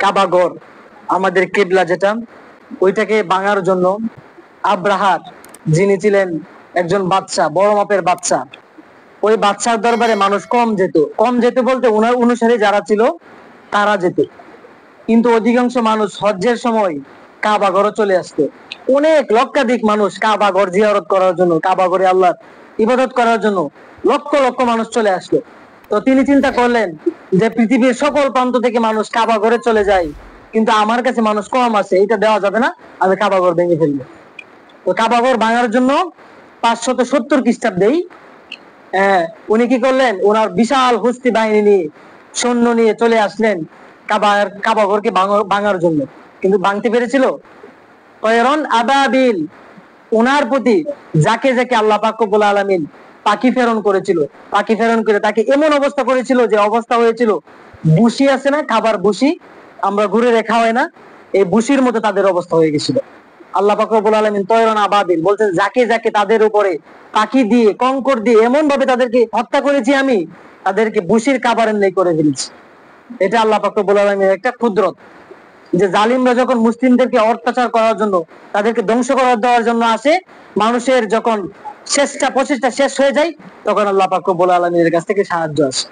কাবাগর আমাদের কিবলা যেটা, ওইটাকে ভাঙার জন্য আব্রাহাত, যিনি ছিলেন একজন বাদশা, বড় মাপের বাদশা, ওই বাদশার দরবারে মানুষ কম যেত। কম যেত বলতে ওনার অনুসারী যারা ছিল তারা যেত, কিন্তু অধিকাংশ মানুষ হজ্জের সময় কাবাগরে চলে আসতো। অনেক লক্ষাধিক মানুষ কাবাগর জিয়ারত করার জন্য, কাবাগরে আল্লাহ ইবাদত করার জন্য লক্ষ লক্ষ মানুষ চলে আসলো। তো তিনি চিন্তা করলেন যে পৃথিবীর সকল প্রান্ত থেকে মানুষ কাবাগরে চলে যায়, কিন্তু আমার কাছে মানুষ কম আছে, এটা দেওয়া যাবে না, আমি কাবাগর ভেঙে ফেলবো। তো কাবাগর ভাঙার জন্য 570 খ্রিস্টাব্দেই উনি কি করলেন, ওনার বিশাল হস্তি বাহিনী নিয়ে, সৈন্য নিয়ে চলে আসলেন কাবাগরকে ভাঙার জন্য। কিন্তু ভাঙতে পেরেছিল? তয়রন আবাবিল, ওনার প্রতি যাকে যাকে আল্লাহ পাক রব্বুল আলামিন পাখি প্রেরণ করেছিল, পাখি প্রেরণ করে তাকে এমন অবস্থা করেছিল যে অবস্থা হয়েছিল, বুসি আছে না, খাবার বুসি আমরা ঘুরে রেখা হয় না, এই বুসির মতো তাদের অবস্থা হয়ে গেছিল। আল্লাহ পাক রব্বুল আলামিন তয়রন আবাবিল বলছেন, যাকে যাকে তাদের উপরে পাখি দিয়ে, কঙ্কর দিয়ে এমন ভাবে তাদেরকে হত্যা করেছি, আমি তাদেরকে বুসির খাবারের নেই করে ফেলেছি। এটা আল্লাহ পাক রব্বুল আলামিনের একটা কুদরত, যে জালিমরা যখন মুসলিমদেরকে অত্যাচার করার জন্য, তাদেরকে ধ্বংস করার দেওয়ার জন্য আসে, মানুষের যখন প্রচেষ্টা শেষ হয়ে যায়, তখন আল্লাহ পাক রব্বুল আলামিনের কাছ থেকে সাহায্য আসে।